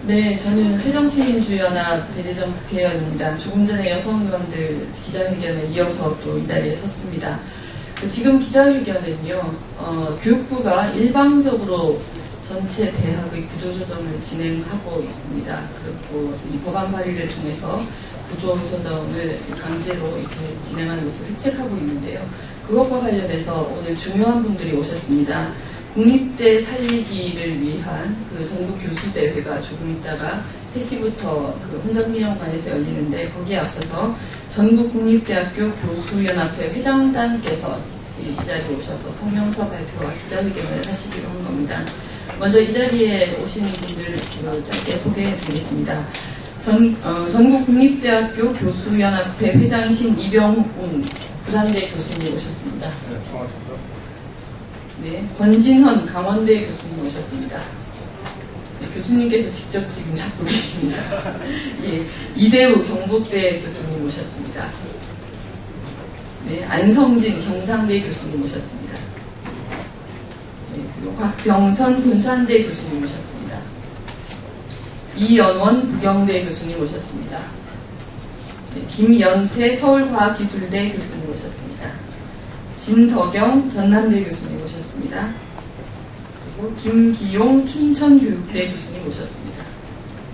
네, 저는 새정치민주연합 배재정 국회의원입니다. 조금 전에 여성 의원들 기자회견에 이어서 또 이 자리에 섰습니다. 지금 기자회견은요, 교육부가 일방적으로 전체 대학의 구조조정을 진행하고 있습니다. 그리고 이 법안 발의를 통해서 구조조정을 강제로 이렇게 진행하는 것을 획책하고 있는데요. 그것과 관련해서 오늘 중요한 분들이 오셨습니다. 국립대 살리기를 위한 그 전국 교수대회가 조금 있다가 3시부터 그 헌정기념관에서 열리는데, 거기에 앞서서 전국국립대학교 교수연합회 회장단께서 이 자리에 오셔서 성명서 발표와 기자회견을 하시기로 한 겁니다. 먼저 이 자리에 오신 분들 짧게 소개해 드리겠습니다. 전국국립대학교 교수연합회 회장이신 이병훈 부산대 교수님 오셨습니다. 네, 권진헌 강원대 교수님 오셨습니다. 네, 교수님께서 직접 지금 잡고 계십니다. 예, 이대우 경북대 교수님 오셨습니다. 네, 안성진 경상대 교수님 오셨습니다. 네, 그리고 곽병선 군산대 교수님 오셨습니다. 이연원 부경대 교수님 오셨습니다. 네, 김연태 서울과학기술대 교수님 오셨습니다. 진덕영 전남대 교수님 오셨습니다. 그리고 김기용 춘천교육대 교수님 오셨습니다.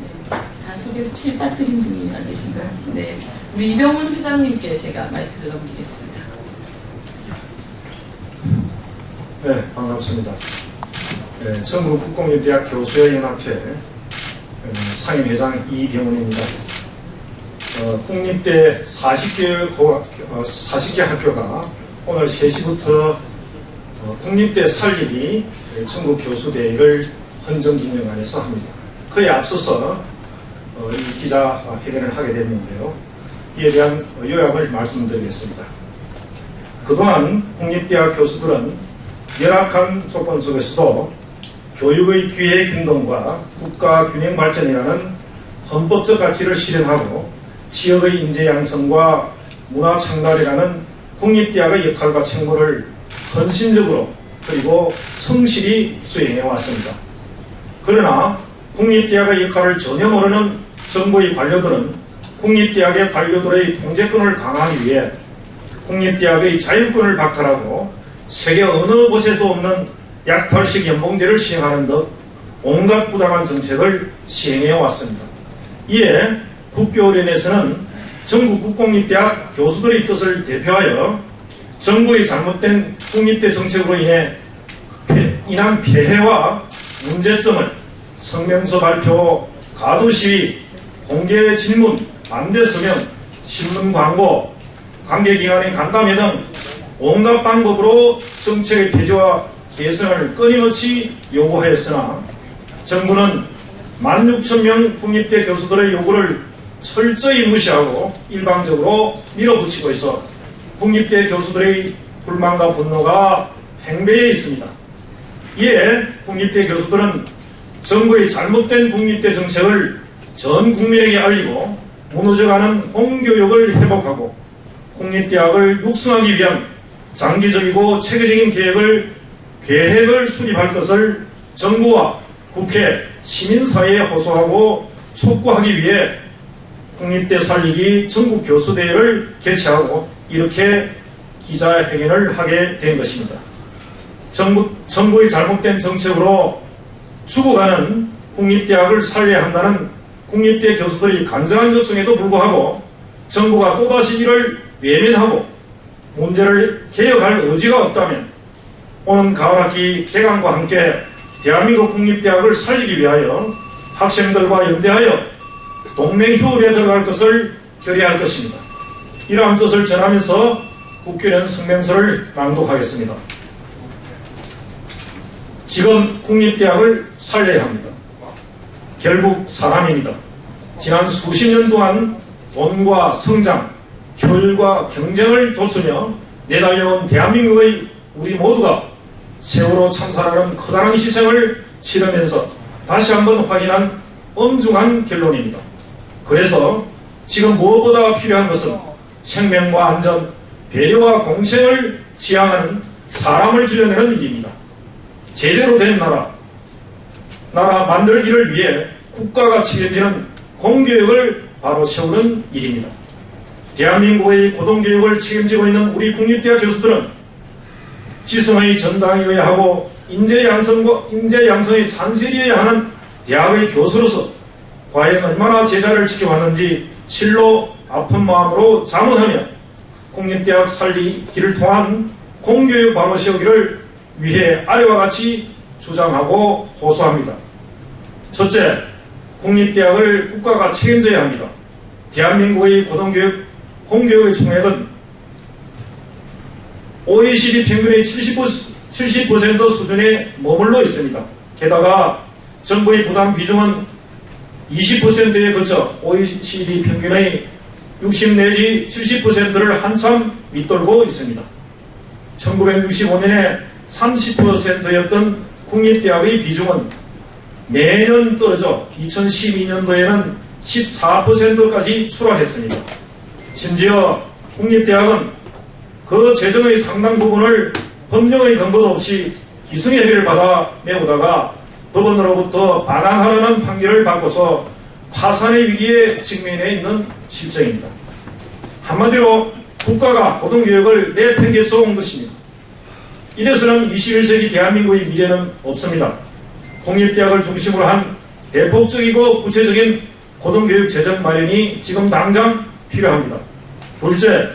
네, 다 소개 혹시 빠뜨린 분이 안 계신가요? 네, 우리 이병훈 회장님께 제가 마이크를 넘기겠습니다. 네, 반갑습니다. 네, 전국국공립대학 교수연합회 상임회장 이병훈입니다. 국립대 40개 학교가 오늘 3시부터 국립대 살리기 전국교수대회를 헌정기념관에서 합니다. 그에 앞서서 이 기자회견을 하게 됐는데요. 이에 대한 요약을 말씀드리겠습니다. 그동안 국립대학 교수들은 열악한 조건 속에서도 교육의 기회균등과 국가균형 발전이라는 헌법적 가치를 실현하고 지역의 인재 양성과 문화 창달이라는 국립대학의 역할과 책무를 헌신적으로 그리고 성실히 수행해 왔습니다. 그러나 국립대학의 역할을 전혀 모르는 정부의 관료들은 국립대학의 관료들의 통제권을 강화하기 위해 국립대학의 자율권을 박탈하고 세계 어느 곳에도 없는 약탈식 연봉제를 시행하는 등 온갖 부당한 정책을 시행해 왔습니다. 이에 국교련에서는 전국 국공립대학 교수들의 뜻을 대표하여 정부의 잘못된 국립대 정책으로 인한 폐해와 문제점을 성명서 발표, 가두시위, 공개 질문, 반대 서명, 신문 광고, 관계기관의 간담회 등 온갖 방법으로 정책의 폐지와 개선을 끊임없이 요구하였으나 정부는 16,000명 국립대 교수들의 요구를 철저히 무시하고 일방적으로 밀어붙이고 있어 국립대 교수들의 불만과 분노가 팽배해 있습니다. 이에 국립대 교수들은 정부의 잘못된 국립대 정책을 전 국민에게 알리고 무너져가는 홍교육을 회복하고 국립대학을 육성하기 위한 장기적이고 체계적인 계획을 수립할 것을 정부와 국회, 시민사회에 호소하고 촉구하기 위해 국립대 살리기 전국교수대회를 개최하고 이렇게 기자회견을 하게 된 것입니다. 정부의 잘못된 정책으로 죽어가는 국립대학을 살려야 한다는 국립대 교수들의 간절한 요청에도 불구하고 정부가 또다시 이를 외면하고 문제를 개혁할 의지가 없다면 오는 가을학기 개강과 함께 대한민국 국립대학을 살리기 위하여 학생들과 연대하여 동맹휴업에 들어갈 것을 결의할 것입니다. 이러한 뜻을 전하면서 국교련 성명서를 낭독하겠습니다. 지금 국립대학을 살려야 합니다. 결국 사람입니다. 지난 수십 년 동안 돈과 성장, 효율과 경쟁을 좇으며 내달려온 대한민국의 우리 모두가 세월호 참사라는 커다란 희생을 치르면서 다시 한번 확인한 엄중한 결론입니다. 그래서 지금 무엇보다 필요한 것은 생명과 안전, 배려와 공생을 지향하는 사람을 길러내는 일입니다. 제대로 된 나라 만들기를 위해 국가가 책임지는 공교육을 바로 세우는 일입니다. 대한민국의 고등교육을 책임지고 있는 우리 국립대학 교수들은 지성의 전당에 의해 하고 인재 양성의 산실이어야 하는 대학의 교수로서 과연 얼마나 제자를 지켜왔는지 실로 아픈 마음으로 자문하며 국립대학 살리기를 통한 공교육 바로 세우기를 위해 아래와 같이 주장하고 호소합니다. 첫째, 국립대학을 국가가 책임져야 합니다. 대한민국의 고등교육, 공교육의 총액은 OECD 평균의 70% 수준에 머물러 있습니다. 게다가 정부의 부담 비중은 20%에 그쳐 OECD 평균의 60 내지 70%를 한참 밑돌고 있습니다. 1965년에 30%였던 국립대학의 비중은 매년 떨어져 2012년도에는 14%까지 추락했습니다. 심지어 국립대학은 그 재정의 상당 부분을 법령의 근거도 없이 기승예비를 받아 메우다가 법원으로부터 반환하라는 판결을 받고서 파산의 위기에 직면해 있는 실정입니다. 한마디로 국가가 고등교육을 내팽개쳐 온 것입니다. 이래서는 21세기 대한민국의 미래는 없습니다. 공립대학을 중심으로 한 대폭적이고 구체적인 고등교육 재정 마련이 지금 당장 필요합니다. 둘째,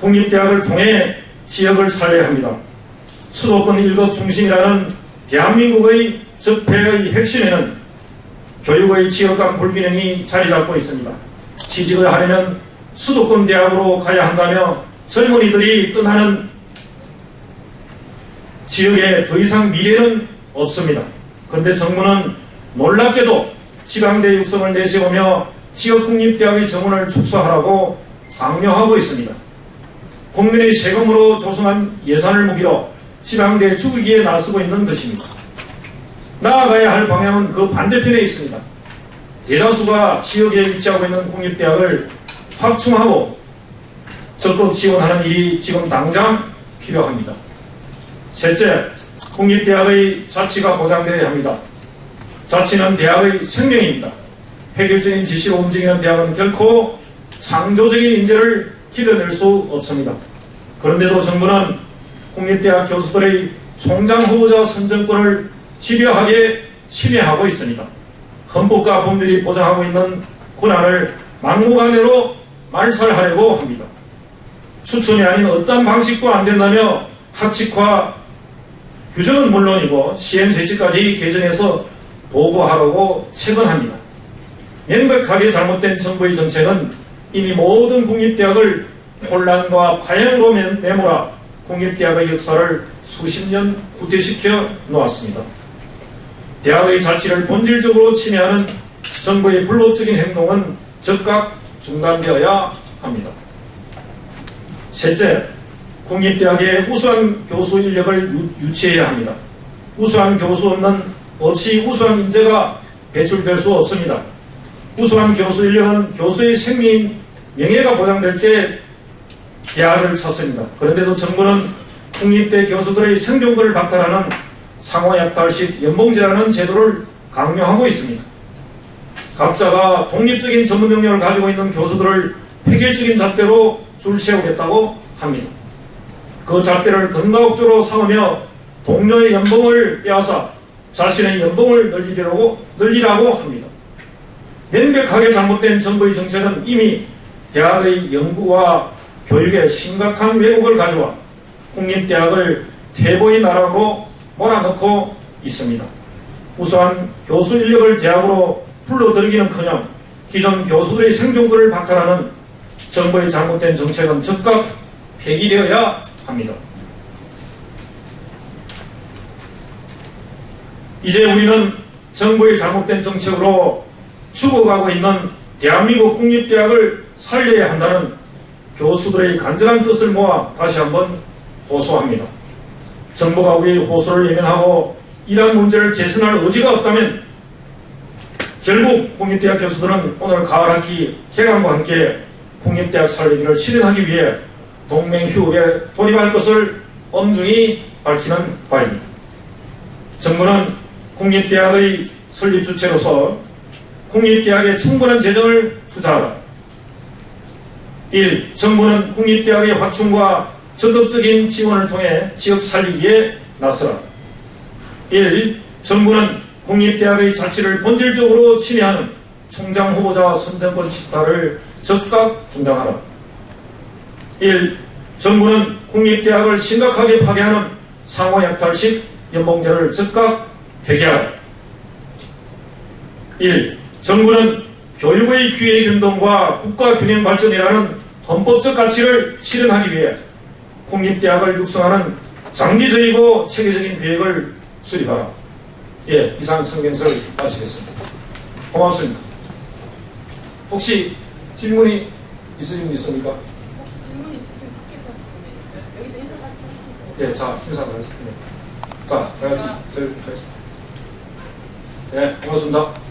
국립대학을 통해 지역을 살려야 합니다. 수도권 일거 중심이라는 대한민국의 적폐의 핵심에는 교육의 지역간 불균형이 자리 잡고 있습니다. 취직을 하려면 수도권 대학으로 가야 한다며 젊은이들이 떠나는 지역에 더 이상 미래는 없습니다. 그런데 정부는 놀랍게도 지방대 육성을 내세우며 지역국립대학의 정원을 축소하라고 강요하고 있습니다. 국민의 세금으로 조성한 예산을 무기로 지방대 죽이기에 나서고 있는 것입니다. 나아가야 할 방향은 그 반대편에 있습니다. 대다수가 지역에 위치하고 있는 국립대학을 확충하고 적극 지원하는 일이 지금 당장 필요합니다. 셋째, 국립대학의 자치가 보장되어야 합니다. 자치는 대학의 생명입니다. 획일적인 지시로 움직이는 대학은 결코 창조적인 인재를 길러낼 수 없습니다. 그런데도 정부는 국립대학 교수들의 총장 후보자 선정권을 집요하게 침해하고 있습니다. 헌법과 법률이 보장하고 있는 권한을 막무가내로 말살하려고 합니다. 추천이 아닌 어떤 방식도 안 된다며 학칙화 규정은 물론이고 시행세칙까지 개정해서 보고하라고 체건합니다. 명백하게 잘못된 정부의 정책은 이미 모든 국립대학을 혼란과 파행으로 내몰아 국립대학의 역사를 수십 년 후퇴시켜 놓았습니다. 대학의 자치를 본질적으로 침해하는 정부의 불법적인 행동은 즉각 중단되어야 합니다. 셋째, 국립대학의 우수한 교수 인력을 유치해야 합니다. 우수한 교수 없이 우수한 인재가 배출될 수 없습니다. 우수한 교수 인력은 교수의 생명인 명예가 보장될 때 대학을 찾습니다. 그런데도 정부는 국립대 교수들의 생존권을 박탈하는 상호약탈식 연봉제라는 제도를 강요하고 있습니다. 각자가 독립적인 전문 능력을 가지고 있는 교수들을 획일적인 잣대로 줄 세우겠다고 합니다. 그 잣대를 근거업적으로 삼으며 동료의 연봉을 빼앗아 자신의 연봉을 늘리라고 합니다. 명백하게 잘못된 정부의 정책은 이미 대학의 연구와 교육에 심각한 왜곡을 가져와 국립대학을 퇴보의 나라로 몰아넣고 있습니다. 우수한 교수 인력을 대학으로 불러들이기는커녕 기존 교수들의 생존권을 박탈하는 정부의 잘못된 정책은 즉각 폐기되어야 합니다. 이제 우리는 정부의 잘못된 정책으로 죽어가고 있는 대한민국 국립대학을 살려야 한다는 교수들의 간절한 뜻을 모아 다시 한번 호소합니다. 정부가 우리의 호소를 예면하고 이러한 문제를 개선할 의지가 없다면 결국 국립대학 교수들은 오늘 가을 학기 개강과 함께 국립대학 살리기를 실현하기 위해 동맹휴업에 돌입할 것을 엄중히 밝히는 바입니다. 정부는 국립대학의 설립 주체로서 공립대학에 충분한 재정을 투자하라. 1. 정부는 공립대학의 확충과 적극적인 지원을 통해 지역 살리기에 나서라. 1. 정부는 공립대학의 자치를 본질적으로 침해하는 총장 후보자 선정권 집단을 즉각 중단하라. 1. 정부는 공립대학을 심각하게 파괴하는 상호약탈식 연봉제를 즉각 폐기하라. 1. 정부는 교육의 기회균등과 국가균형 발전이라는 헌법적 가치를 실현하기 위해 공립대학을 육성하는 장기적이고 체계적인 계획을 수립하라. 예, 이상 성명서를 마치겠습니다. 고맙습니다. 혹시 질문이 있으신 분 있습니까? 혹시 질문 있으시면 밖에서 보내드릴까요? 여기서 인사 같이 하시고. 예, 자, 인사를 하겠습니다. 자, 다 같이, 네, 고맙습니다.